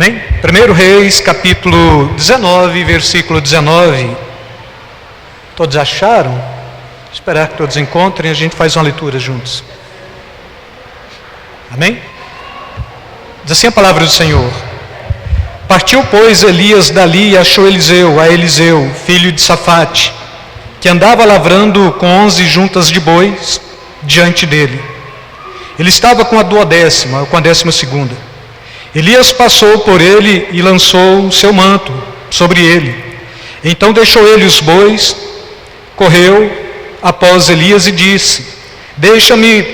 Amém? 1 Reis, capítulo 19, versículo 19. Todos acharam? Vou esperar que todos encontrem, a gente faz uma leitura juntos. Amém? Diz assim a palavra do Senhor. Partiu, pois, Elias dali e achou Eliseu, filho de Safate, que andava lavrando com 11 juntas de bois diante dele. Ele estava com a 12ª. Elias passou por ele e lançou o seu manto sobre ele. Então deixou ele os bois, correu após Elias e disse: deixa-me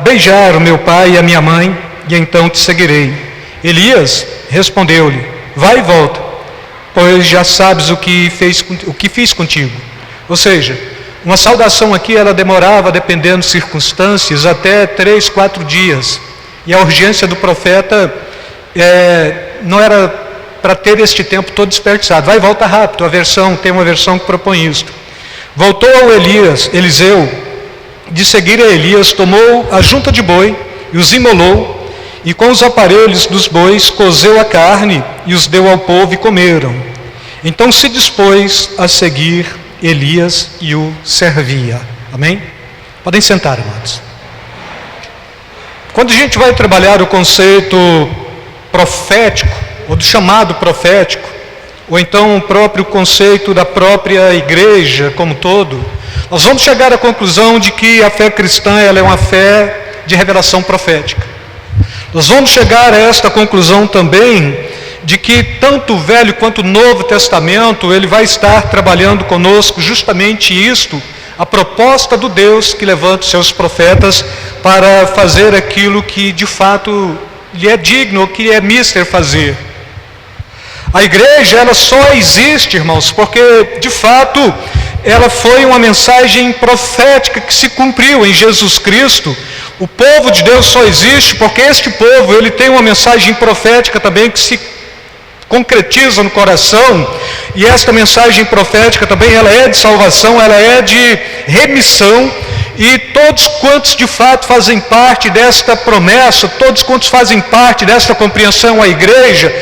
beijar o meu pai e a minha mãe, e então te seguirei. Elias respondeu-lhe: vai e volta, pois já sabes o que fiz contigo. Ou seja, uma saudação aqui, ela demorava, dependendo de circunstâncias, até 3, 4 dias. E a urgência do profeta não era para ter este tempo todo desperdiçado. Vai e volta rápido. Tem uma versão que propõe isso. Voltou ao Eliseu, de seguir a Elias, tomou a junta de boi e os imolou, e com os aparelhos dos bois cozeu a carne e os deu ao povo e comeram. Então se dispôs a seguir Elias e o servia. Amém? Podem sentar, amados. Quando a gente vai trabalhar o conceito profético, ou do chamado profético, ou então o próprio conceito da própria igreja como todo, nós vamos chegar à conclusão de que a fé cristã ela é uma fé de revelação profética. Nós vamos chegar a esta conclusão também de que tanto o Velho quanto o Novo Testamento, ele vai estar trabalhando conosco justamente isto, a proposta do Deus que levanta os seus profetas para fazer aquilo que de fato lhe é digno, ou que é mister fazer. A igreja, ela só existe, irmãos, porque de fato ela foi uma mensagem profética que se cumpriu em Jesus Cristo. O povo de Deus só existe porque este povo, ele tem uma mensagem profética também que se concretiza no coração, e esta mensagem profética também, ela é de salvação, ela é de remissão, e todos quantos de fato fazem parte desta promessa, todos quantos fazem parte desta compreensão, a igreja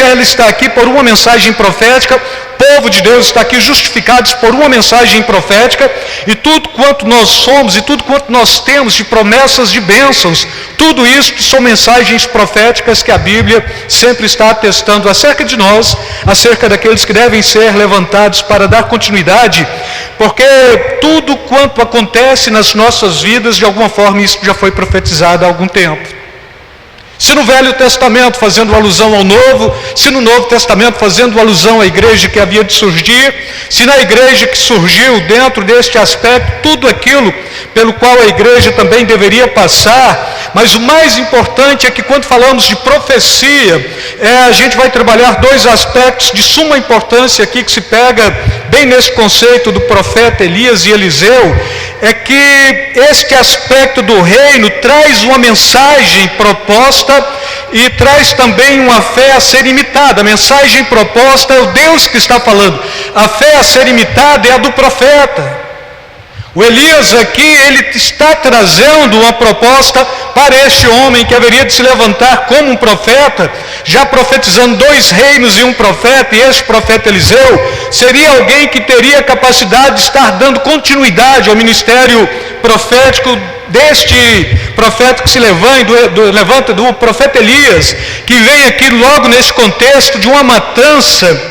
ela está aqui por uma mensagem profética, o povo de Deus está aqui justificados por uma mensagem profética, e tudo quanto nós somos, e tudo quanto nós temos de promessas de bênçãos, tudo isso são mensagens proféticas que a Bíblia sempre está atestando acerca de nós, acerca daqueles que devem ser levantados para dar continuidade, porque tudo quanto acontece nas nossas vidas, de alguma forma isso já foi profetizado há algum tempo. Se no Velho Testamento fazendo alusão ao Novo, se no Novo Testamento fazendo alusão à igreja que havia de surgir, se na igreja que surgiu dentro deste aspecto, tudo aquilo pelo qual a igreja também deveria passar. Mas o mais importante é que quando falamos de profecia, a gente vai trabalhar dois aspectos de suma importância aqui, que se pega bem nesse conceito do profeta Elias e Eliseu, é que este aspecto do reino traz uma mensagem proposta e traz também uma fé a ser imitada. A mensagem proposta é o Deus que está falando, a fé a ser imitada é a do profeta. O Elias aqui, ele está trazendo uma proposta para este homem que haveria de se levantar como um profeta, já profetizando 2 reinos e um profeta, e este profeta Eliseu seria alguém que teria capacidade de estar dando continuidade ao ministério profético deste profeta que se levanta do profeta Elias, que vem aqui logo nesse contexto de uma matança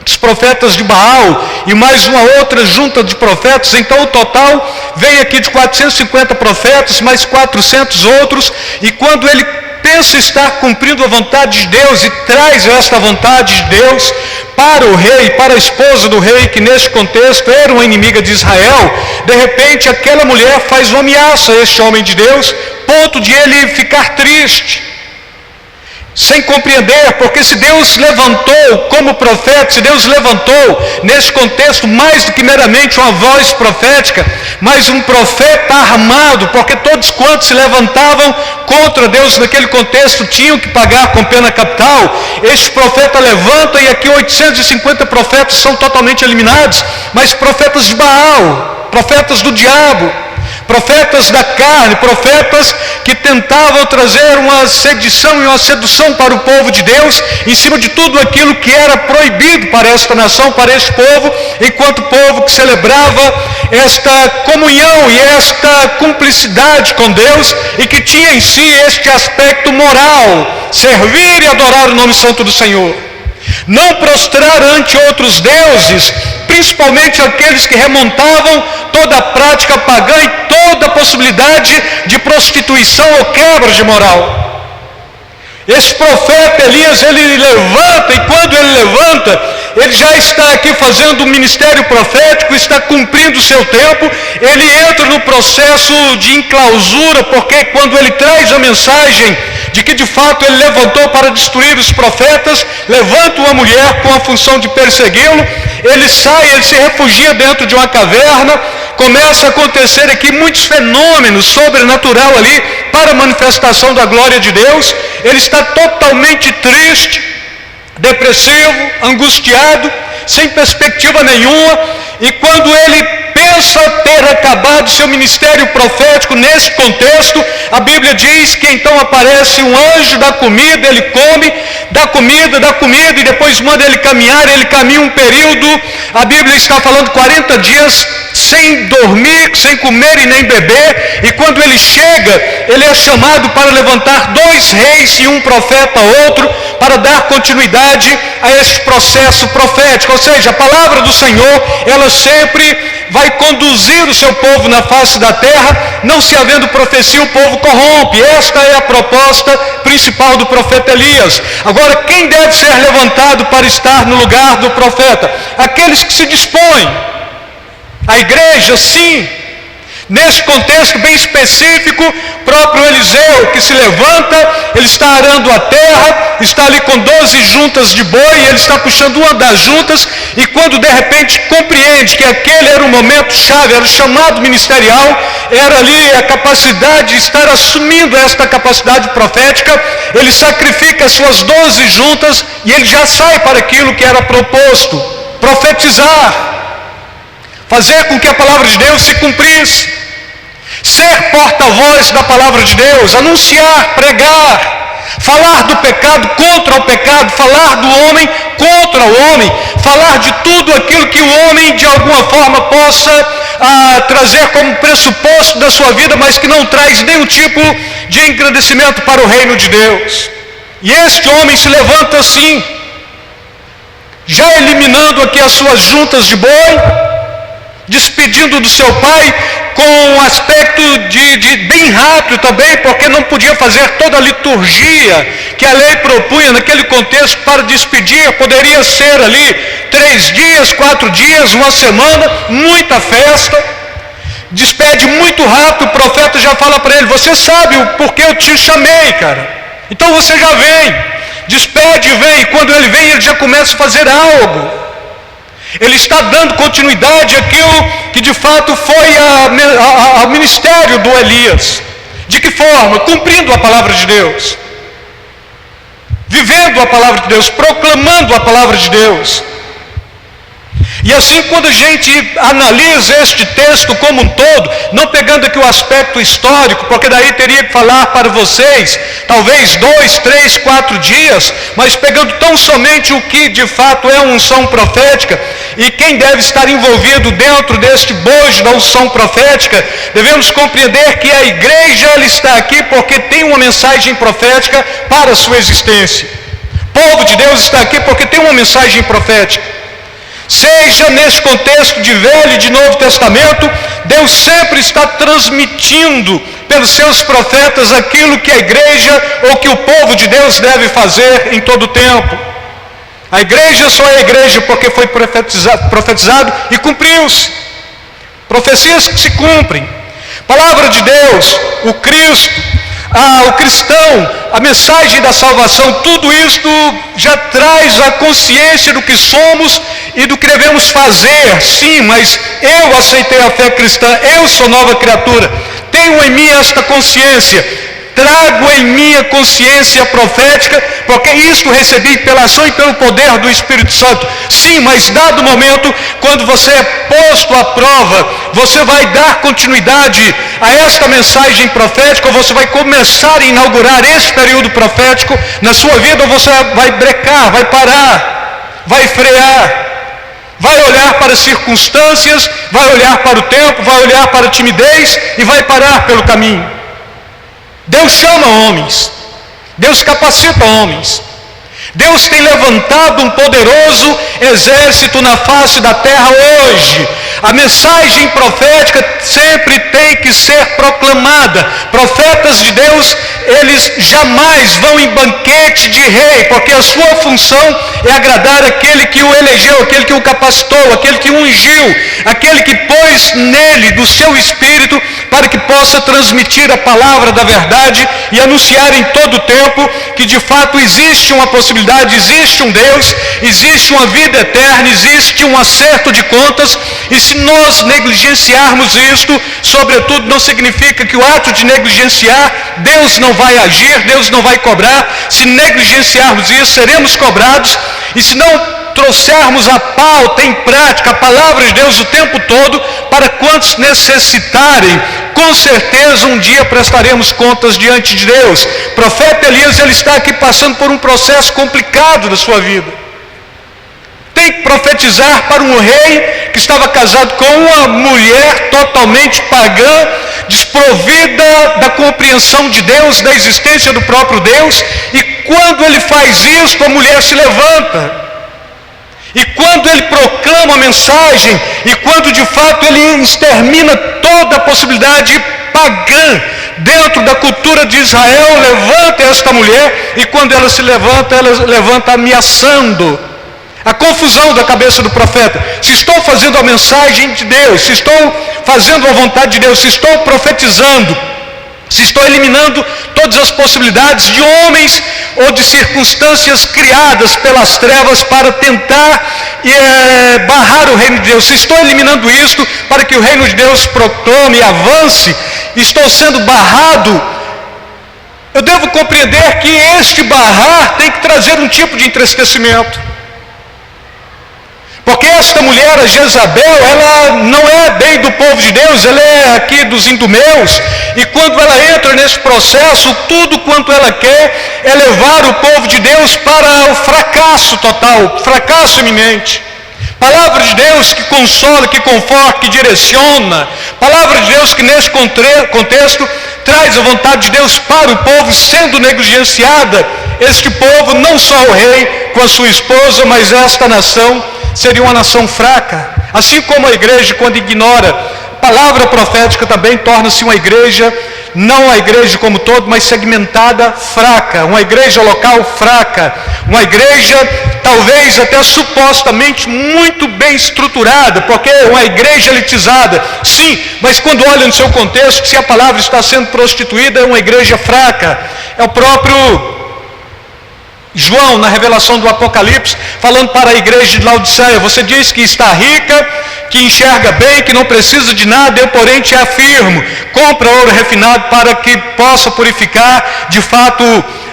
dos profetas de Baal e mais uma outra junta de profetas. Então o total vem aqui de 450 profetas, mais 400 outros, e quando ele pensa estar cumprindo a vontade de Deus e traz esta vontade de Deus para o rei, para a esposa do rei, que neste contexto era uma inimiga de Israel, de repente aquela mulher faz uma ameaça a este homem de Deus, ponto de ele ficar triste, sem compreender, porque se Deus levantou como profeta, se Deus levantou nesse contexto mais do que meramente uma voz profética, mas um profeta armado, porque todos quantos se levantavam contra Deus naquele contexto tinham que pagar com pena capital. Este profeta levanta, e aqui 850 profetas são totalmente eliminados, mas profetas de Baal, profetas do diabo, profetas da carne, profetas que tentavam trazer uma sedição e uma sedução para o povo de Deus, em cima de tudo aquilo que era proibido para esta nação, para este povo, enquanto povo que celebrava esta comunhão e esta cumplicidade com Deus, e que tinha em si este aspecto moral, servir e adorar o nome santo do Senhor. Não prostrar ante outros deuses, principalmente aqueles que remontavam toda a prática pagã e toda a possibilidade de prostituição ou quebra de moral. Esse profeta Elias, ele levanta, e quando ele levanta, ele já está aqui fazendo um ministério profético, está cumprindo o seu tempo, ele entra no processo de enclausura, porque quando ele traz a mensagem de que de fato ele levantou para destruir os profetas, levanta uma mulher com a função de persegui-lo, ele sai, ele se refugia dentro de uma caverna, começa a acontecer aqui muitos fenômenos sobrenaturais ali, para a manifestação da glória de Deus. Ele está totalmente triste, depressivo, angustiado, sem perspectiva nenhuma, e quando ele pensa ter acabado seu ministério profético nesse contexto, a Bíblia diz que então aparece um anjo da comida, ele come, dá comida, e depois manda ele caminhar. Ele caminha um período, a Bíblia está falando 40 dias, sem dormir, sem comer e nem beber, e quando ele chega, ele é chamado para levantar 2 reis e um profeta outro, para dar continuidade a este processo profético. Ou seja, a palavra do Senhor, ela sempre vai conduzir o seu povo na face da terra. Não se havendo profecia, o povo corrompe. Esta é a proposta principal do profeta Elias. Agora, quem deve ser levantado para estar no lugar do profeta? Aqueles que se dispõem. A igreja, sim. Neste contexto bem específico, próprio Eliseu que se levanta, ele está arando a terra, está ali com 12 juntas de boi, ele está puxando uma das juntas, e quando de repente compreende que aquele era o momento chave, era o chamado ministerial, era ali a capacidade de estar assumindo esta capacidade profética, ele sacrifica as suas 12 juntas, e ele já sai para aquilo que era proposto: profetizar, fazer com que a palavra de Deus se cumprisse, ser porta-voz da palavra de Deus, anunciar, pregar, falar do pecado contra o pecado, falar do homem contra o homem, falar de tudo aquilo que o homem de alguma forma possa trazer como pressuposto da sua vida, mas que não traz nenhum tipo de engrandecimento para o reino de Deus. E este homem se levanta assim, já eliminando aqui as suas juntas de boi, despedindo do seu pai, com um aspecto de bem rápido também, porque não podia fazer toda a liturgia que a lei propunha naquele contexto para despedir. Poderia ser ali 3 dias, 4 dias, uma semana, muita festa. Despede muito rápido, o profeta já fala para ele: você sabe o porquê eu te chamei, cara, então você já vem. Despede e vem, e quando ele vem, ele já começa a fazer algo. Ele está dando continuidade àquilo que de fato foi ao ministério do Elias. De que forma? Cumprindo a palavra de Deus, vivendo a palavra de Deus, proclamando a palavra de Deus. E assim, quando a gente analisa este texto como um todo, não pegando aqui o aspecto histórico, porque daí teria que falar para vocês, talvez 2, 3, 4 dias, mas pegando tão somente o que de fato é a unção profética, e quem deve estar envolvido dentro deste bojo da unção profética, devemos compreender que a igreja ela está aqui porque tem uma mensagem profética para a sua existência. O povo de Deus está aqui porque tem uma mensagem profética. Seja nesse contexto de Velho e de Novo Testamento, Deus sempre está transmitindo pelos seus profetas aquilo que a igreja ou que o povo de Deus deve fazer em todo o tempo. A igreja só é igreja porque foi profetizado e cumpriu-se. Profecias que se cumprem. Palavra de Deus, o Cristo, o cristão, a mensagem da salvação, tudo isto já traz a consciência do que somos e do que devemos fazer. Sim, mas eu aceitei a fé cristã, eu sou nova criatura, tenho em mim esta consciência. trago em minha consciência profética, porque isto recebi pela ação e pelo poder do Espírito Santo. Sim, mas dado o momento, quando você é posto à prova, você vai dar continuidade a esta mensagem profética, ou você vai começar a inaugurar esse período profético na sua vida, ou você vai brecar, vai parar, vai frear, vai olhar para as circunstâncias, vai olhar para o tempo, vai olhar para a timidez e vai parar pelo caminho. Deus chama homens, Deus capacita homens, Deus tem levantado um poderoso exército na face da terra hoje. A mensagem profética sempre tem que ser proclamada. Profetas de Deus, eles jamais vão em banquete de rei, porque a sua função é agradar aquele que o elegeu, aquele que o capacitou, aquele que o ungiu, aquele que pôs nele do seu espírito para que possa transmitir a palavra da verdade e anunciar em todo o tempo que de fato existe uma possibilidade, existe um Deus, existe uma vida eterna, existe um acerto de contas. E se nós negligenciarmos isto, sobretudo não significa que o ato de negligenciar, Deus não vai agir, Deus não vai cobrar. Se negligenciarmos isso, seremos cobrados. E se não trouxermos a pauta em prática, a palavra de Deus o tempo todo, para quantos necessitarem, com certeza um dia prestaremos contas diante de Deus. O profeta Elias, ele está aqui passando por um processo complicado da sua vida. Tem que profetizar para um rei que estava casado com uma mulher totalmente pagã, desprovida da compreensão de Deus, da existência do próprio Deus. E quando ele faz isso, a mulher se levanta. E quando ele proclama a mensagem, e quando de fato ele extermina toda a possibilidade pagã dentro da cultura de Israel, levanta esta mulher, e quando ela levanta ameaçando. A confusão da cabeça do profeta. Se estou fazendo a mensagem de Deus, se estou fazendo a vontade de Deus, se estou profetizando, se estou eliminando todas as possibilidades de homens ou de circunstâncias criadas pelas trevas para tentar barrar o reino de Deus, se estou eliminando isto para que o reino de Deus proclame e avance, estou sendo barrado, eu devo compreender que este barrar tem que trazer um tipo de entristecimento. Porque esta mulher, a Jezabel, ela não é bem do povo de Deus, ela é aqui dos idumeus. E quando ela entra nesse processo, tudo quanto ela quer é levar o povo de Deus para o fracasso total, fracasso iminente. Palavra de Deus que consola, que conforta, que direciona. Palavra de Deus que nesse contexto traz a vontade de Deus para o povo, sendo negligenciada. Este povo, não só o rei com a sua esposa, mas esta nação seria uma nação fraca. Assim como a igreja, quando ignora a palavra profética, também torna-se uma igreja, não a igreja como todo, mas segmentada, fraca, uma igreja local fraca, uma igreja talvez até supostamente muito bem estruturada, porque é uma igreja elitizada, sim, mas quando olha no seu contexto, se a palavra está sendo prostituída, é uma igreja fraca. É o próprio João, na revelação do Apocalipse, falando para a igreja de Laodiceia: você diz que está rica, que enxerga bem, que não precisa de nada, eu porém te afirmo, compra ouro refinado para que possa purificar de fato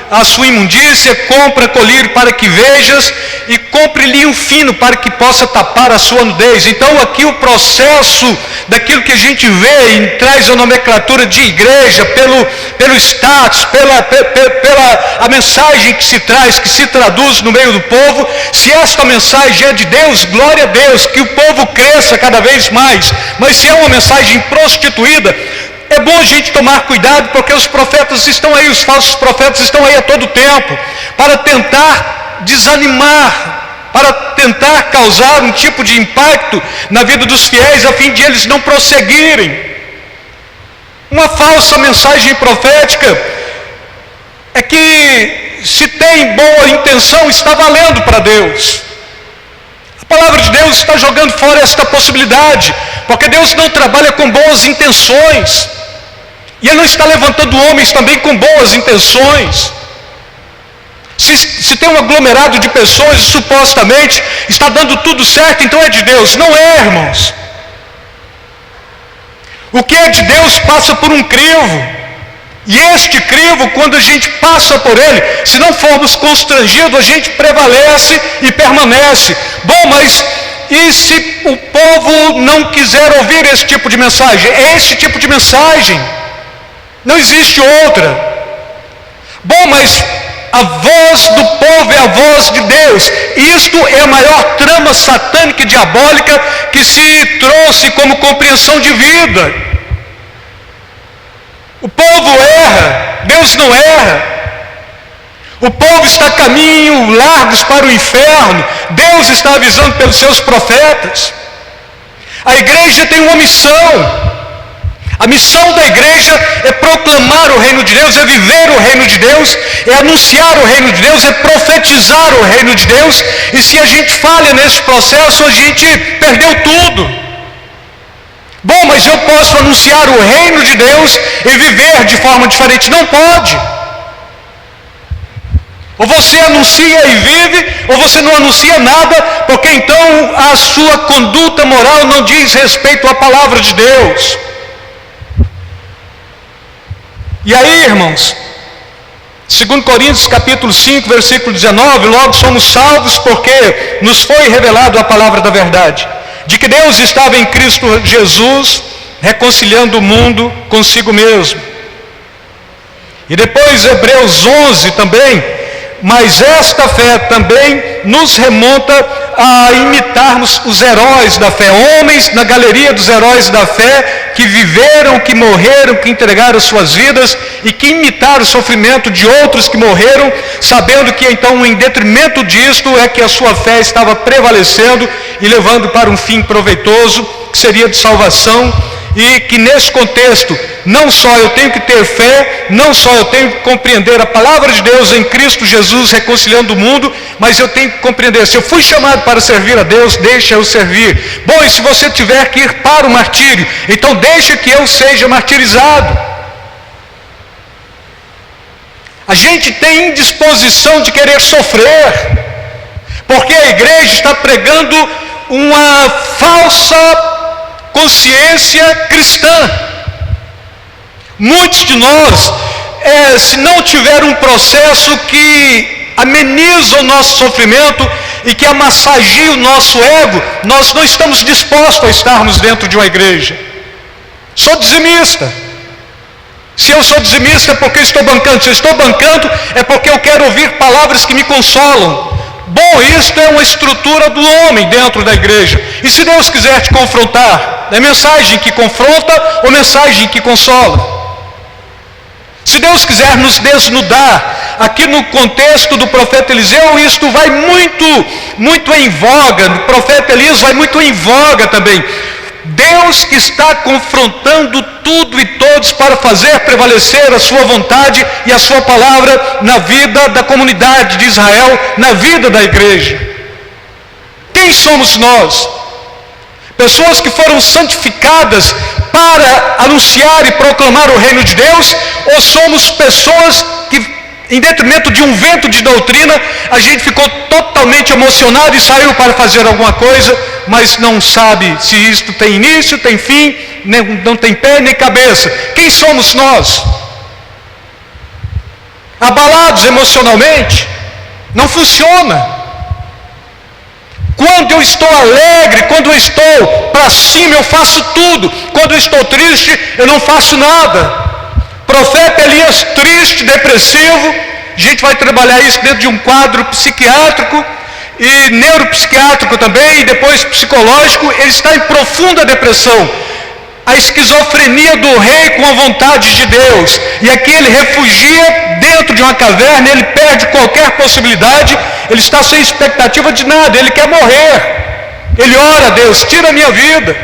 a sua imundícia, compra colírio para que vejas, e compre linho fino para que possa tapar a sua nudez. Então aqui o processo daquilo que a gente vê e traz a nomenclatura de igreja, pelo status, pela a mensagem que se traz, que se traduz no meio do povo. Se esta mensagem é de Deus, glória a Deus, que o povo cresça cada vez mais. Mas se é uma mensagem prostituída, é bom a gente tomar cuidado, porque os profetas estão aí, os falsos profetas estão aí a todo tempo, para tentar desanimar, para tentar causar um tipo de impacto na vida dos fiéis, a fim de eles não prosseguirem. Uma falsa mensagem profética é que, se tem boa intenção, está valendo para Deus. A palavra de Deus está jogando fora esta possibilidade, porque Deus não trabalha com boas intenções, e Ele não está levantando homens também com boas intenções. Se tem um aglomerado de pessoas e supostamente está dando tudo certo, então é de Deus. Não é, irmãos. O que é de Deus passa por um crivo. E este crivo, quando a gente passa por ele, se não formos constrangidos, a gente prevalece e permanece. Bom, mas e se o povo não quiser ouvir esse tipo de mensagem? É esse tipo de mensagem. Não existe outra. Bom, mas a voz do povo é a voz de Deus. Isto é a maior trama satânica e diabólica que se trouxe como compreensão de vida. O povo erra, Deus não erra. O povo está a caminho largos para o inferno, Deus está avisando pelos seus profetas. A igreja tem uma missão. A missão da igreja é proclamar o reino de Deus, é viver o reino de Deus, é anunciar o reino de Deus, é profetizar o reino de Deus. E se a gente falha nesse processo, a gente perdeu tudo. Bom, mas eu posso anunciar o reino de Deus e viver de forma diferente? Não pode. Ou você anuncia e vive, ou você não anuncia nada, porque então a sua conduta moral não diz respeito à palavra de Deus. E aí, irmãos, 2 Coríntios capítulo 5, versículo 19, logo somos salvos porque nos foi revelado a palavra da verdade, de que Deus estava em Cristo Jesus, reconciliando o mundo consigo mesmo. E depois Hebreus 11 também, mas esta fé também nos remonta a imitarmos os heróis da fé, homens na galeria dos heróis da fé, que viveram, que morreram, que entregaram suas vidas e que imitaram o sofrimento de outros que morreram, sabendo que então em detrimento disto é que a sua fé estava prevalecendo e levando para um fim proveitoso, que seria de salvação. E que nesse contexto, não só eu tenho que ter fé, não só eu tenho que compreender a palavra de Deus em Cristo Jesus reconciliando o mundo, mas eu tenho que compreender, se eu fui chamado para servir a Deus, deixa eu servir. Bom, e se você tiver que ir para o martírio, então deixa que eu seja martirizado. A gente tem indisposição de querer sofrer, porque a igreja está pregando uma falsa consciência cristã. Muitos de nós, se não tiver um processo que ameniza o nosso sofrimento e que amassageia o nosso ego, nós não estamos dispostos a estarmos dentro de uma igreja. Sou dizimista. Se eu sou dizimista é porque eu estou bancando. Se eu estou bancando é porque eu quero ouvir palavras que me consolam. Bom, isto é uma estrutura do homem dentro da igreja. E se Deus quiser te confrontar, é mensagem que confronta ou mensagem que consola? Se Deus quiser nos desnudar, aqui no contexto do profeta Eliseu, isto vai muito em voga. O profeta Elias vai muito em voga também. Deus que está confrontando tudo e todos para fazer prevalecer a sua vontade e a sua palavra na vida da comunidade de Israel, na vida da igreja. Quem somos nós? Pessoas que foram santificadas para anunciar e proclamar o reino de Deus, ou somos pessoas que, em detrimento de um vento de doutrina, a gente ficou totalmente emocionado e saiu para fazer alguma coisa, mas não sabe se isto tem início, tem fim, não tem pé nem cabeça? Quem somos nós? Abalados emocionalmente? Não funciona. Quando eu estou alegre, quando eu estou para cima, eu faço tudo. Quando eu estou triste, eu não faço nada. Profeta Elias triste, depressivo, a gente vai trabalhar isso dentro de um quadro psiquiátrico e neuropsiquiátrico também, e depois psicológico. Ele está em profunda depressão. A esquizofrenia do rei com a vontade de Deus. E aqui ele refugia dentro de uma caverna, ele perde qualquer possibilidade, ele está sem expectativa de nada, ele quer morrer. Ele ora a Deus, tira a minha vida.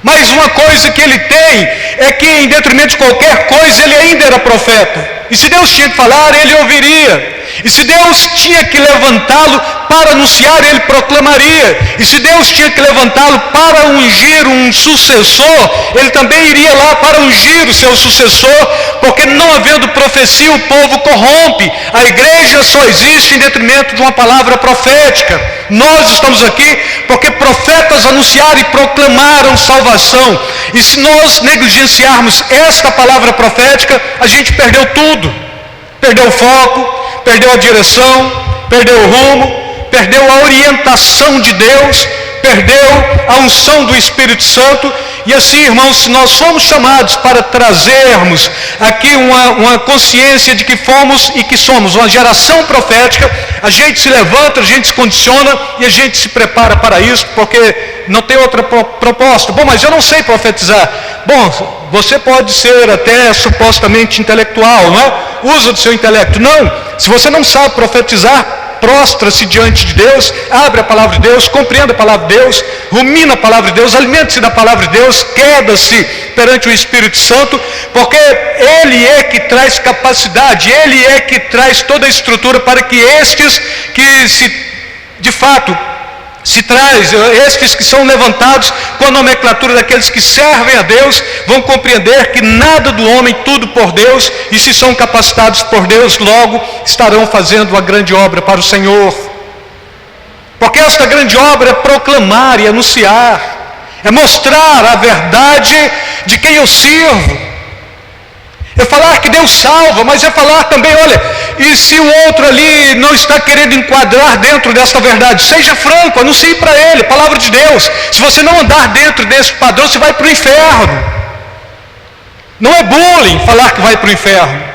Mas uma coisa que ele tem é que, em detrimento de qualquer coisa, ele ainda era profeta. E se Deus tinha que falar, ele ouviria. E se Deus tinha que levantá-lo para anunciar, ele proclamaria. E se Deus tinha que levantá-lo para ungir um sucessor, ele também iria lá para ungir o seu sucessor, porque não havendo profecia, o povo corrompe. A igreja só existe em detrimento de uma palavra profética. Nós estamos aqui porque profetas anunciaram e proclamaram salvação. E se nós negligenciarmos esta palavra profética, a gente perdeu tudo. Perdeu o foco, perdeu a direção, perdeu o rumo, perdeu a orientação de Deus, perdeu a unção do Espírito Santo. E assim, irmãos, se nós fomos chamados para trazermos aqui uma consciência de que fomos e que somos uma geração profética, a gente se levanta, a gente se condiciona e a gente se prepara para isso, porque não tem outra proposta. Bom, mas eu não sei profetizar. Bom, você pode ser até supostamente intelectual, não é? Usa do seu intelecto. Não, se você não sabe profetizar, prostra-se diante de Deus, abre a palavra de Deus, compreenda a palavra de Deus, rumina a palavra de Deus, alimente-se da palavra de Deus, queda-se perante o Espírito Santo, porque Ele é que traz capacidade, Ele é que traz toda a estrutura para que estes que de fato se traz, estes que são levantados com a nomenclatura daqueles que servem a Deus, vão compreender que nada do homem, tudo por Deus, e se são capacitados por Deus, logo estarão fazendo uma grande obra para o Senhor. Porque esta grande obra é proclamar e anunciar, é mostrar a verdade de quem eu sirvo. É falar que Deus salva, mas é falar também, olha, e se o outro ali não está querendo enquadrar dentro dessa verdade, seja franco, anuncie para ele, a palavra de Deus. Se você não andar dentro desse padrão, você vai para o inferno. Não é bullying falar que vai para o inferno.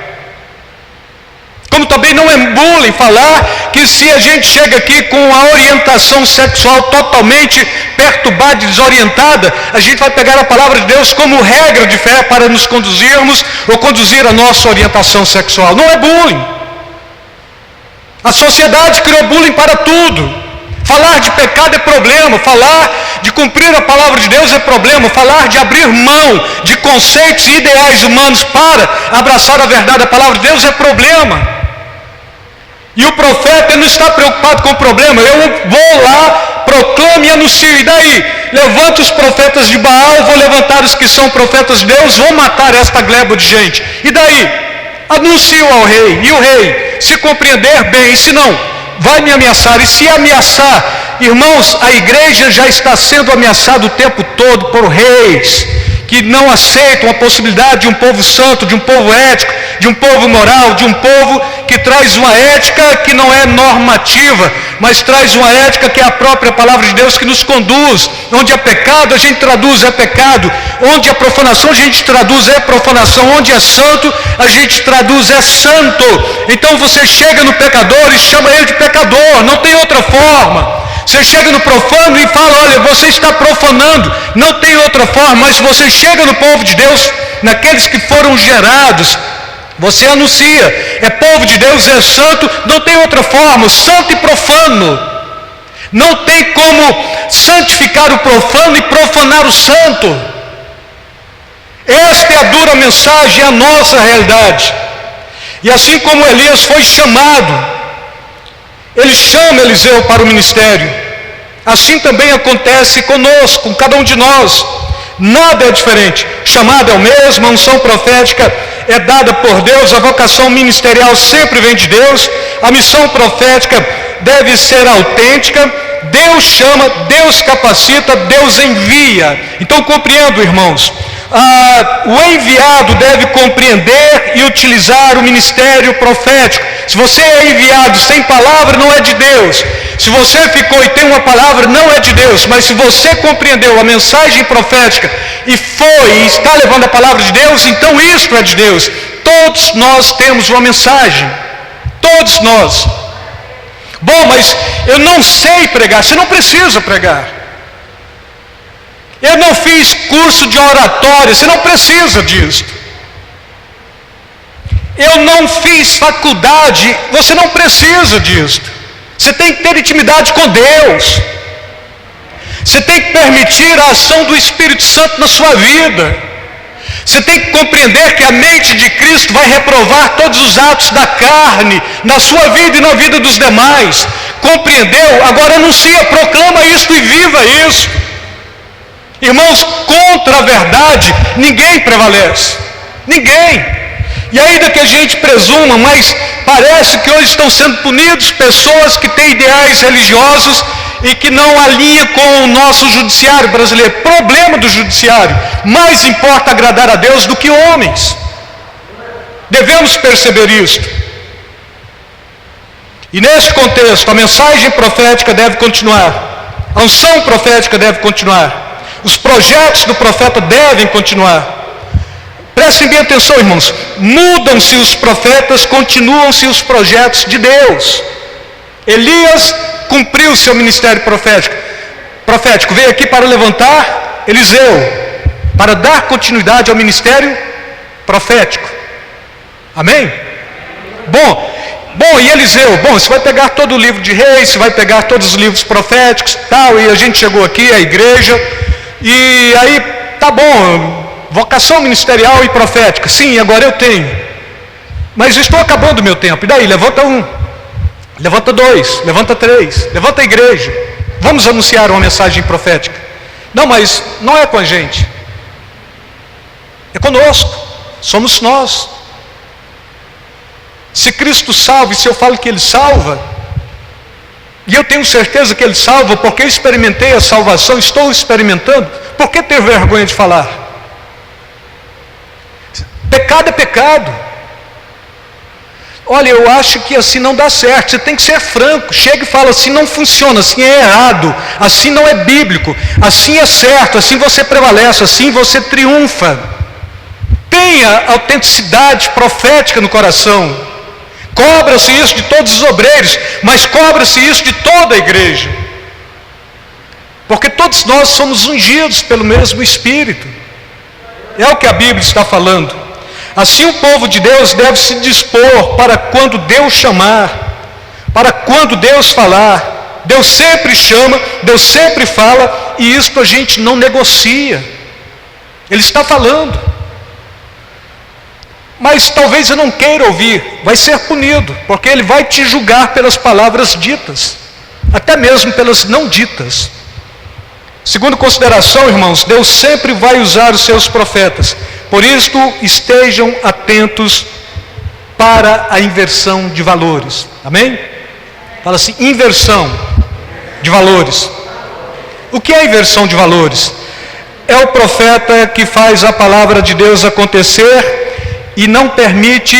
Como também não é bullying falar que se a gente chega aqui com a orientação sexual totalmente perturbada e desorientada, a gente vai pegar a palavra de Deus como regra de fé para nos conduzirmos ou conduzir a nossa orientação sexual. Não é bullying. A sociedade criou bullying para tudo. Falar de pecado é problema, falar de cumprir a palavra de Deus é problema, falar de abrir mão de conceitos e ideais humanos para abraçar a verdade da palavra de Deus é problema. E o profeta não está preocupado com o problema. Eu vou lá, proclamo e anuncio. E daí? Levanto os profetas de Baal, vou levantar os que são profetas de Deus, vou matar esta gleba de gente. E daí? Anuncio ao rei. E o rei, se compreender bem, e se não, vai me ameaçar. E se ameaçar, irmãos, a igreja já está sendo ameaçada o tempo todo por reis que não aceitam a possibilidade de um povo santo, de um povo ético, de um povo moral, de um povo que traz uma ética que não é normativa, mas traz uma ética que é a própria palavra de Deus que nos conduz. Onde é pecado, a gente traduz é pecado. Onde é profanação, a gente traduz é profanação. Onde é santo, a gente traduz é santo. Então você chega no pecador e chama ele de pecador, não tem outra forma. Você chega no profano e fala, olha, você está profanando, não tem outra forma. Mas você chega no povo de Deus, naqueles que foram gerados, você anuncia, é povo de Deus, é santo, não tem outra forma, santo e profano. Não tem como santificar o profano e profanar o santo. Esta é a dura mensagem, é a nossa realidade. E assim como Elias foi chamado, ele chama Eliseu para o ministério. Assim também acontece conosco, com cada um de nós. Nada é diferente. Chamado é o mesmo, a unção profética é dada por Deus, a vocação ministerial sempre vem de Deus, a missão profética deve ser autêntica. Deus chama, Deus capacita, Deus envia. Então compreendo, irmãos, o enviado deve compreender e utilizar o ministério profético. Se você é enviado sem palavra, não é de Deus. Se você ficou e tem uma palavra, não é de Deus. Mas se você compreendeu a mensagem profética e está levando a palavra de Deus, então isso é de Deus. Todos nós temos uma mensagem. Todos nós. Bom, mas eu não sei pregar. Você não precisa pregar. Eu não fiz curso de oratória. Você não precisa disso. Eu não fiz faculdade. Você não precisa disso. Você tem que ter intimidade com Deus. Você tem que permitir a ação do Espírito Santo na sua vida. Você tem que compreender que a mente de Cristo vai reprovar todos os atos da carne na sua vida e na vida dos demais. Compreendeu? Agora anuncia, proclama isso e viva isso. Irmãos, contra a verdade ninguém prevalece. Ninguém. E ainda que a gente presuma, mas parece que hoje estão sendo punidos pessoas que têm ideais religiosos e que não alinha com o nosso judiciário brasileiro. Problema do judiciário: mais importa agradar a Deus do que homens. Devemos perceber isso. E neste contexto, a mensagem profética deve continuar, a unção profética deve continuar, os projetos do profeta devem continuar. Prestem bem atenção, irmãos. Mudam-se os profetas, continuam-se os projetos de Deus. Elias cumpriu seu ministério profético, veio aqui para levantar Eliseu, para dar continuidade ao ministério profético. Amém? Bom, e Eliseu? Bom, você vai pegar todo o livro de Reis, você vai pegar todos os livros proféticos, tal, e a gente chegou aqui, a igreja, e aí, tá bom, vocação ministerial e profética, sim, agora eu tenho, mas estou acabando o meu tempo. E daí? Levanta 1, levanta 2, levanta 3, levanta a igreja, vamos anunciar uma mensagem profética. Não, mas não é com a gente, é conosco, somos nós. Se Cristo salva, e se eu falo que Ele salva, e eu tenho certeza que Ele salva, porque eu experimentei a salvação, estou experimentando, por que ter vergonha de falar? Pecado é pecado. Olha, eu acho que assim não dá certo. Você tem que ser franco. Chega e fala: assim não funciona, assim é errado, assim não é bíblico, assim é certo, assim você prevalece, assim você triunfa. Tenha autenticidade profética no coração. Cobra-se isso de todos os obreiros, mas cobra-se isso de toda a igreja, porque todos nós somos ungidos pelo mesmo Espírito. É o que a Bíblia está falando. Assim o povo de Deus deve se dispor para quando Deus chamar, para quando Deus falar. Deus sempre chama, Deus sempre fala, e isto a gente não negocia. Ele está falando. Mas talvez eu não queira ouvir, vai ser punido, porque Ele vai te julgar pelas palavras ditas, até mesmo pelas não ditas. Segundo consideração, irmãos, Deus sempre vai usar os seus profetas. Por isto, estejam atentos para a inversão de valores. Amém? Fala assim: inversão de valores. O que é inversão de valores? É o profeta que faz a palavra de Deus acontecer e não permite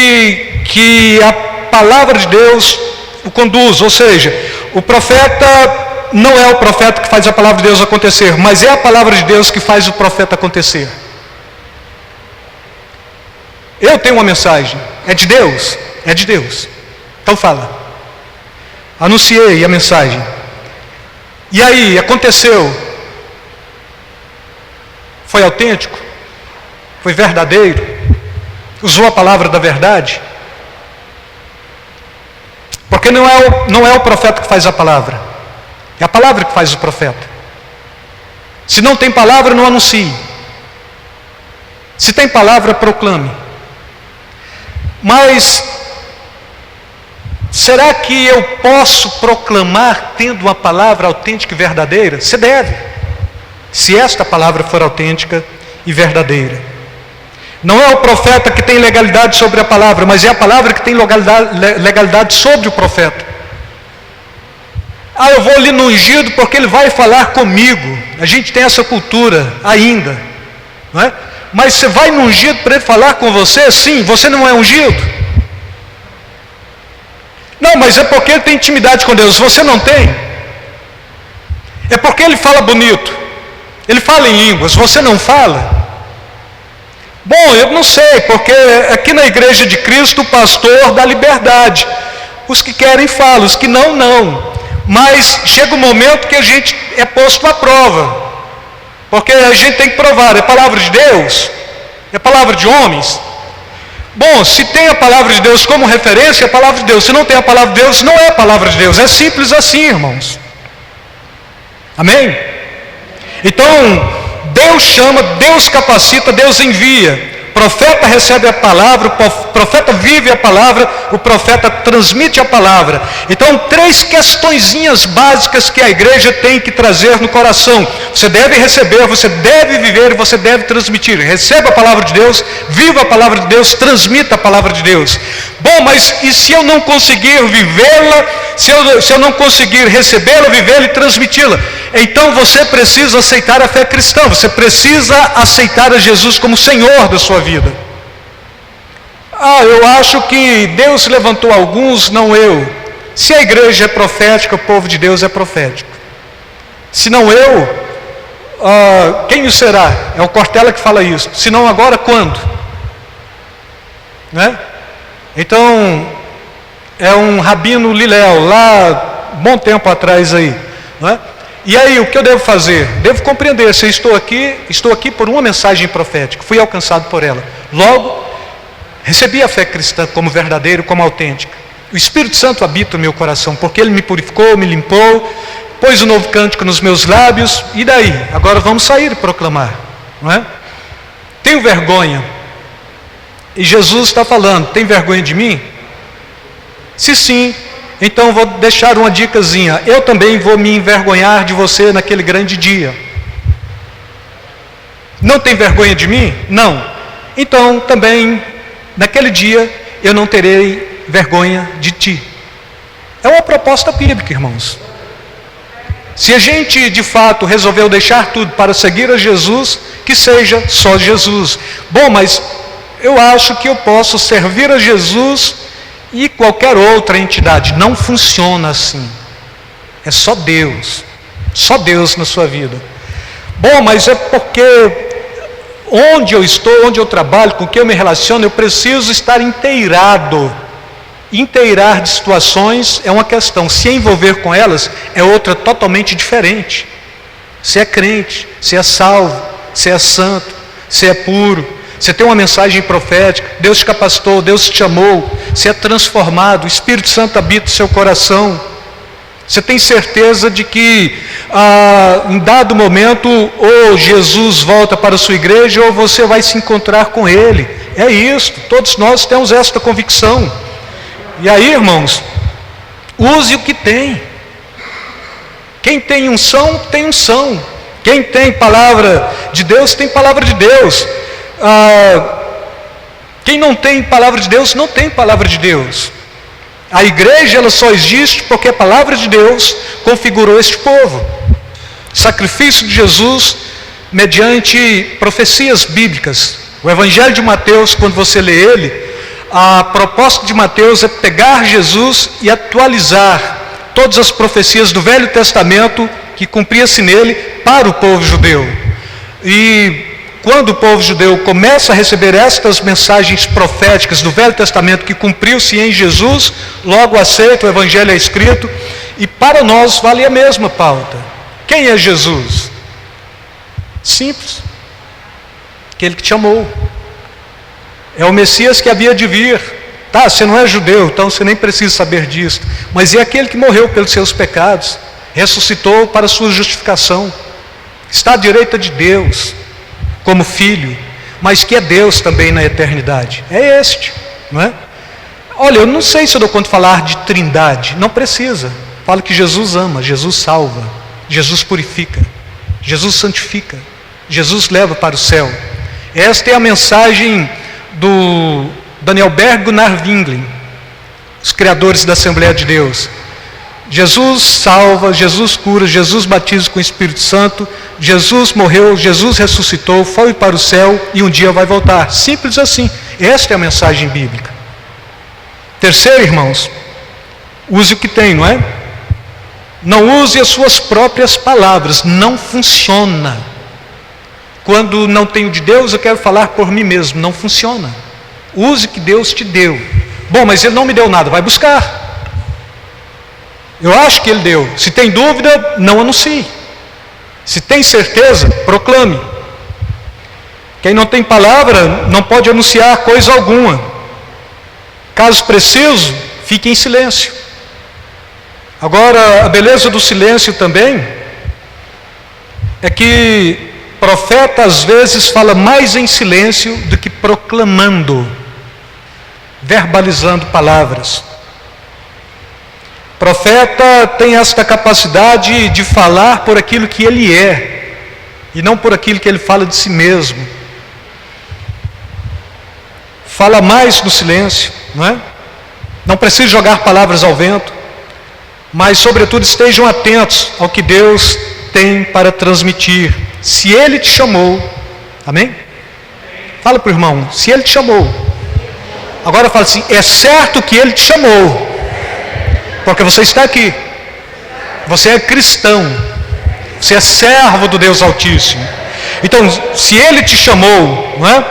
que a palavra de Deus o conduza. Ou seja, o profeta não é o profeta que faz a palavra de Deus acontecer, mas é a palavra de Deus que faz o profeta acontecer. Eu tenho uma mensagem, é de Deus? É de Deus. Então fala. Anunciei a mensagem. E aí, aconteceu? Foi autêntico? Foi verdadeiro? Usou a palavra da verdade? Porque não é o profeta que faz a palavra, é a palavra que faz o profeta. Se não tem palavra, não anuncie. Se tem palavra, proclame. Mas será que eu posso proclamar tendo uma palavra autêntica e verdadeira? Você deve, se esta palavra for autêntica e verdadeira. Não é o profeta que tem legalidade sobre a palavra, mas é a palavra que tem legalidade sobre o profeta. Eu vou ali no ungido porque ele vai falar comigo. A gente tem essa cultura ainda, não é? Mas você vai no ungido para ele falar com você? Sim, você não é ungido? Não, mas é porque ele tem intimidade com Deus. Você não tem? É porque ele fala bonito, ele fala em línguas, você não fala? Bom, eu não sei, porque aqui na igreja de Cristo o pastor dá liberdade. Os que querem falam, os que não, não. Mas chega um momento que a gente é posto à prova, porque a gente tem que provar: é palavra de Deus? É palavra de homens? Bom, se tem a palavra de Deus como referência, é a palavra de Deus. Se não tem a palavra de Deus, não é a palavra de Deus. É simples assim, irmãos. Amém? Então, Deus chama, Deus capacita, Deus envia. O profeta recebe a palavra, o profeta vive a palavra, o profeta transmite a palavra. Então, 3 questõezinhas básicas que a igreja tem que trazer no coração. Você deve receber, você deve viver, você deve transmitir. Receba a palavra de Deus, viva a palavra de Deus, transmita a palavra de Deus. Bom, mas e se eu não conseguir vivê-la, se eu não conseguir recebê-la, vivê-la e transmiti-la, então você precisa aceitar a fé cristã, você precisa aceitar a Jesus como Senhor da sua vida. Eu acho que Deus levantou alguns, não eu. Se a igreja é profética, o povo de Deus é profético. Se não eu, quem o será? É o Cortella que fala isso. Se não agora, quando? Né? Então, é um rabino Liléu, lá, bom tempo atrás aí. Né? E aí, o que eu devo fazer? Devo compreender, se eu estou aqui por uma mensagem profética, fui alcançado por ela. Logo, recebi a fé cristã como verdadeira, como autêntica. O Espírito Santo habita no meu coração, porque Ele me purificou, me limpou, pôs um novo cântico nos meus lábios, e daí? Agora vamos sair e proclamar, não é? Tenho vergonha, e Jesus está falando, tem vergonha de mim? Se sim, então vou deixar uma dicasinha, eu também vou me envergonhar de você naquele grande dia. Não tem vergonha de mim? Não. Então também, naquele dia, eu não terei vergonha de ti. É uma proposta bíblica, irmãos. Se a gente de fato resolveu deixar tudo para seguir a Jesus, que seja só Jesus. Bom, mas eu acho que eu posso servir a Jesus e qualquer outra entidade. Não funciona assim. É só Deus na sua vida. Bom, mas é porque onde eu estou, onde eu trabalho, com quem eu me relaciono, eu preciso estar inteirado. Inteirar de situações é uma questão, se envolver com elas é outra totalmente diferente. Se é crente, se é salvo, se é santo, se é puro, você tem uma mensagem profética, Deus te capacitou, Deus te chamou, você é transformado, o Espírito Santo habita o seu coração. Você tem certeza de que em dado momento ou Jesus volta para a sua igreja ou você vai se encontrar com Ele. É isso, todos nós temos esta convicção. E aí, irmãos, use o que tem. Quem tem unção, tem unção. Quem tem palavra de Deus, tem palavra de Deus. Quem não tem palavra de Deus, não tem palavra de Deus. A igreja, ela só existe porque a palavra de Deus configurou este povo. Sacrifício de Jesus mediante profecias bíblicas. O Evangelho de Mateus, quando você lê ele, a proposta de Mateus é pegar Jesus e atualizar todas as profecias do Velho Testamento que cumpria-se nele para o povo judeu. E quando o povo judeu começa a receber estas mensagens proféticas do Velho Testamento que cumpriu-se em Jesus, logo aceita, o Evangelho é escrito, e para nós vale a mesma pauta. Quem é Jesus? Simples. Aquele que te amou. É o Messias que havia de vir. Tá, você não é judeu, então você nem precisa saber disso. Mas é aquele que morreu pelos seus pecados, ressuscitou para a sua justificação. Está à direita de Deus, como filho, mas que é Deus também na eternidade. É este, não é? Olha, eu não sei se eu dou conta de falar de trindade. Não precisa. Falo que Jesus ama, Jesus salva, Jesus purifica, Jesus santifica, Jesus leva para o céu. Esta é a mensagem do Daniel Berg e Gunnar Wingling, os criadores da Assembleia de Deus. Jesus salva, Jesus cura, Jesus batiza com o Espírito Santo, Jesus morreu, Jesus ressuscitou, foi para o céu e um dia vai voltar. Simples assim. Esta é a mensagem bíblica. Terceiro, irmãos, use o que tem, não é? Não use as suas próprias palavras, não funciona. Quando não tenho de Deus, eu quero falar por mim mesmo. Não funciona. Use o que Deus te deu. Bom, mas Ele não me deu nada. Vai buscar. Eu acho que Ele deu. Se tem dúvida, não anuncie. Se tem certeza, proclame. Quem não tem palavra, não pode anunciar coisa alguma. Caso preciso, fique em silêncio. Agora, a beleza do silêncio também é que profeta às vezes fala mais em silêncio do que proclamando, verbalizando palavras. Profeta tem esta capacidade de falar por aquilo que ele é, e não por aquilo que ele fala de si mesmo. Fala mais no silêncio, não é? Não precisa jogar palavras ao vento. mas sobretudo estejam atentos ao que Deus tem para transmitir. Se Ele te chamou, amém? Fala para o irmão, se Ele te chamou. Agora fala assim, é certo que Ele te chamou, porque você está aqui, você é cristão, você é servo do Deus Altíssimo. Então, se Ele te chamou, não é?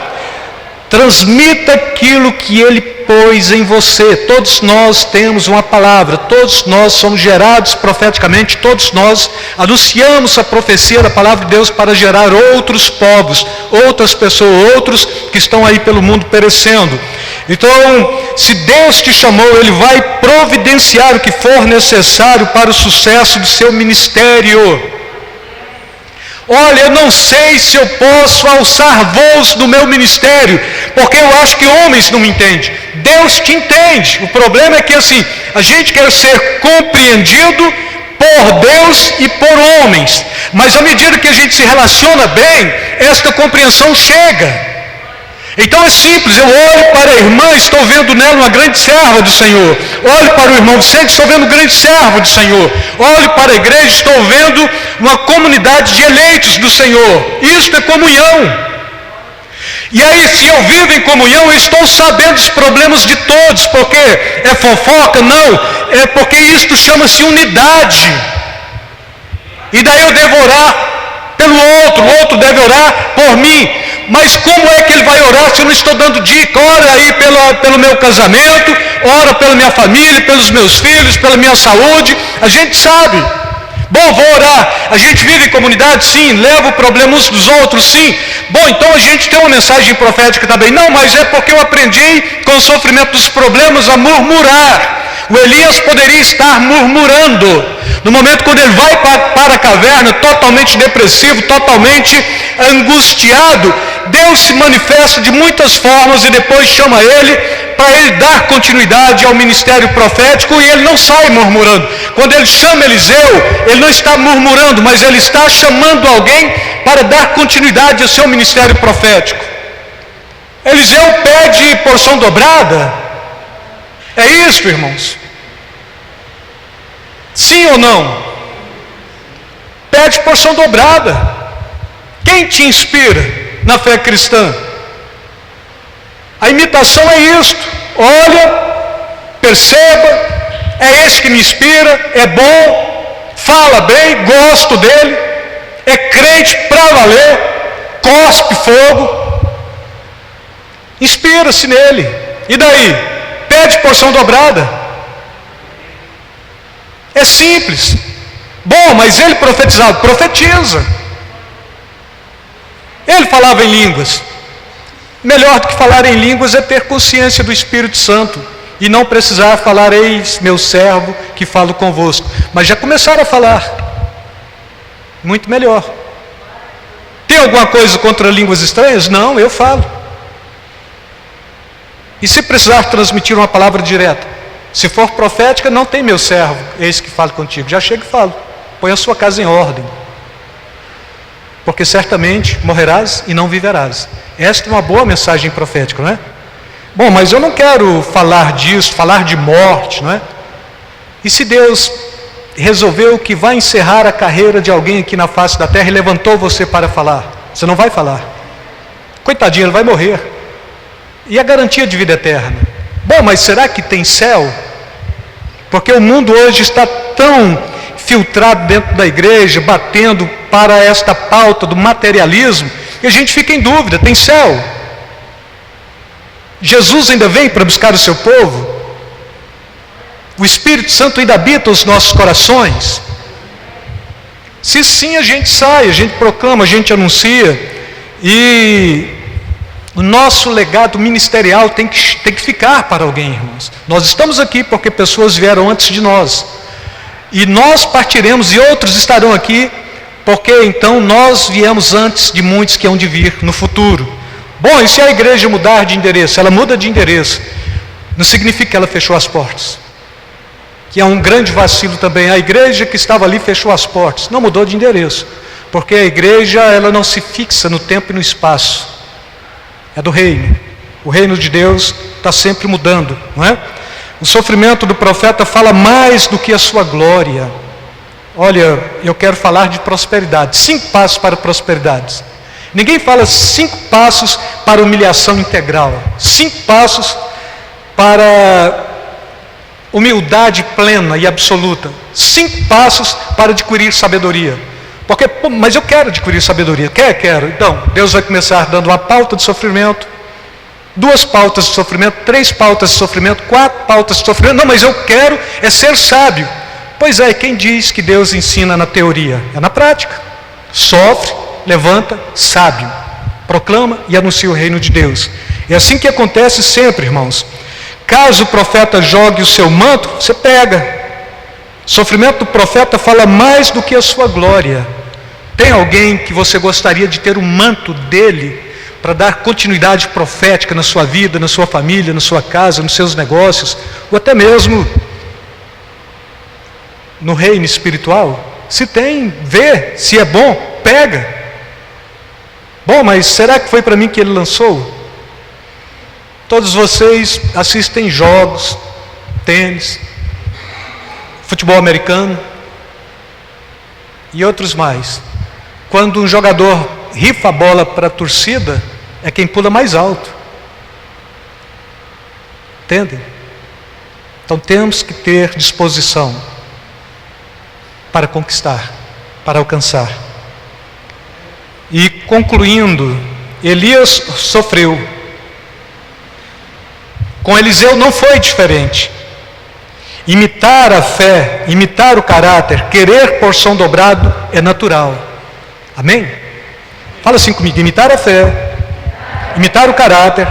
Transmita aquilo que Ele pôs em você. Todos nós temos uma palavra, todos nós somos gerados profeticamente, todos nós anunciamos a profecia da palavra de Deus para gerar outros povos, outras pessoas, outros que estão aí pelo mundo perecendo. Então, se Deus te chamou, Ele vai providenciar o que for necessário para o sucesso do seu ministério. Olha, eu não sei se eu posso alçar voos no meu ministério, porque eu acho que homens não me entendem. Deus te entende. O problema é que assim, a gente quer ser compreendido por Deus e por homens, mas à medida que a gente se relaciona bem, esta compreensão chega. Então é simples, eu olho para a irmã, estou vendo nela uma grande serva do Senhor. Olho para o irmão Vicente, estou vendo um grande servo do Senhor. Olho para a igreja, estou vendo uma comunidade de eleitos do Senhor. Isto é comunhão. E aí, se eu vivo em comunhão, eu estou sabendo dos problemas de todos, porque é fofoca? Não, é porque isto chama-se unidade. E daí eu devo orar pelo outro, o outro deve orar por mim. Mas como é que ele vai orar se eu não estou dando dica? Ora aí pelo meu casamento, ora pela minha família, pelos meus filhos, pela minha saúde. A gente sabe. Bom, vou orar. A gente vive em comunidade? Sim. Leva o problema uns dos outros? Sim. Bom, então a gente tem uma mensagem profética também. Não, mas é porque eu aprendi com o sofrimento dos problemas a murmurar. O Elias poderia estar murmurando. No momento quando ele vai para a caverna, totalmente depressivo, totalmente angustiado, Deus se manifesta de muitas formas e depois chama ele para ele dar continuidade ao ministério profético, e ele não sai murmurando. Quando ele chama Eliseu, ele não está murmurando, mas ele está chamando alguém para dar continuidade ao seu ministério profético. Eliseu pede porção dobrada. É isso, irmãos? Sim ou não? Pede porção dobrada. Quem te inspira na fé cristã? A imitação é isto. Olha, perceba, é esse que me inspira, é bom, fala bem, gosto dele, é crente para valer, cospe fogo, inspira-se nele. E daí? Pede porção dobrada. É simples. Bom, mas ele profetizava, profetiza. Ele falava em línguas. Melhor do que falar em línguas é ter consciência do Espírito Santo e não precisar falar, eis meu servo que falo convosco. Mas já começaram a falar. Muito melhor. Tem alguma coisa contra línguas estranhas? Não, eu falo. E se precisar transmitir uma palavra direta? Se for profética, não tem meu servo, eis que falo contigo. Já chego e falo. Põe a sua casa em ordem. Porque certamente morrerás e não viverás. Esta é uma boa mensagem profética, não é? Bom, mas eu não quero falar disso, falar de morte, não é? E se Deus resolveu que vai encerrar a carreira de alguém aqui na face da terra e levantou você para falar, você não vai falar. Coitadinho, ele vai morrer. E a garantia de vida eterna? Bom, mas será que tem céu? Porque o mundo hoje está tão filtrado dentro da igreja, batendo para esta pauta do materialismo, e a gente fica em dúvida, tem céu? Jesus ainda vem para buscar o seu povo? O Espírito Santo ainda habita os nossos corações? Se sim, a gente sai, a gente proclama, a gente anuncia, e o nosso legado ministerial tem que ficar para alguém, irmãos. Nós estamos aqui porque pessoas vieram antes de nós, e nós partiremos e outros estarão aqui, porque então nós viemos antes de muitos que hão de vir no futuro. Bom, e se a igreja mudar de endereço? Ela muda de endereço, não significa que ela fechou as portas, que é um grande vacilo também. A igreja que estava ali fechou as portas, não mudou de endereço, porque a igreja ela não se fixa no tempo e no espaço, é do reino. O reino de Deus está sempre mudando, não é? O sofrimento do profeta fala mais do que a sua glória. Olha, eu quero falar de prosperidade. 5 passos para prosperidade. Ninguém fala 5 passos para humilhação integral. 5 passos para humildade plena e absoluta. 5 passos para adquirir sabedoria. Porque, mas eu quero adquirir sabedoria. Quero. Então, Deus vai começar dando uma pauta de sofrimento, 2 pautas de sofrimento, 3 pautas de sofrimento, 4 pautas de sofrimento. Não, mas eu quero é ser sábio. Pois é, quem diz que Deus ensina na teoria? É na prática. Sofre, levanta, sábio. Proclama e anuncia o reino de Deus. É assim que acontece sempre, irmãos. Caso o profeta jogue o seu manto, você pega. O sofrimento do profeta fala mais do que a sua glória. Tem alguém que você gostaria de ter o manto dele para dar continuidade profética na sua vida, na sua família, na sua casa, nos seus negócios, ou até mesmo no reino espiritual? Se tem, vê, se é bom, pega. Bom, mas será que foi para mim que ele lançou? Todos vocês assistem jogos, tênis, futebol americano e outros mais. Quando um jogador rifa a bola para a torcida, é quem pula mais alto. Entendem? Então temos que ter disposição para conquistar, para alcançar. E concluindo, Elias sofreu. Com Eliseu não foi diferente. Imitar a fé, imitar o caráter, querer porção dobrado é natural. Amém? Fala assim comigo: imitar a fé, imitar o caráter,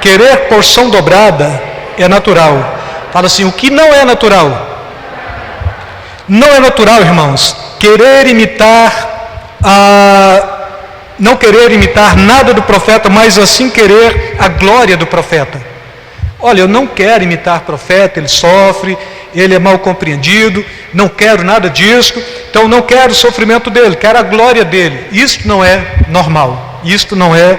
querer porção dobrada é natural. Fala assim: o que não é natural? Não é natural, irmãos, querer imitar não querer imitar nada do profeta, mas assim querer a glória do profeta. Olha, eu não quero imitar profeta, ele sofre, ele é mal compreendido, não quero nada disso, então não quero o sofrimento dele, quero a glória dele. Isto não é normal, isto não é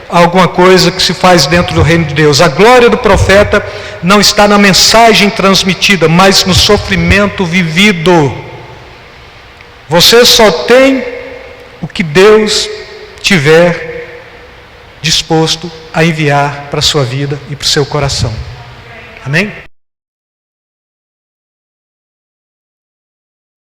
alguma coisa que se faz dentro do reino de Deus. A glória do profeta não está na mensagem transmitida, mas no sofrimento vivido. Você só tem o que Deus tiver disposto a enviar para a sua vida e para o seu coração. Amém?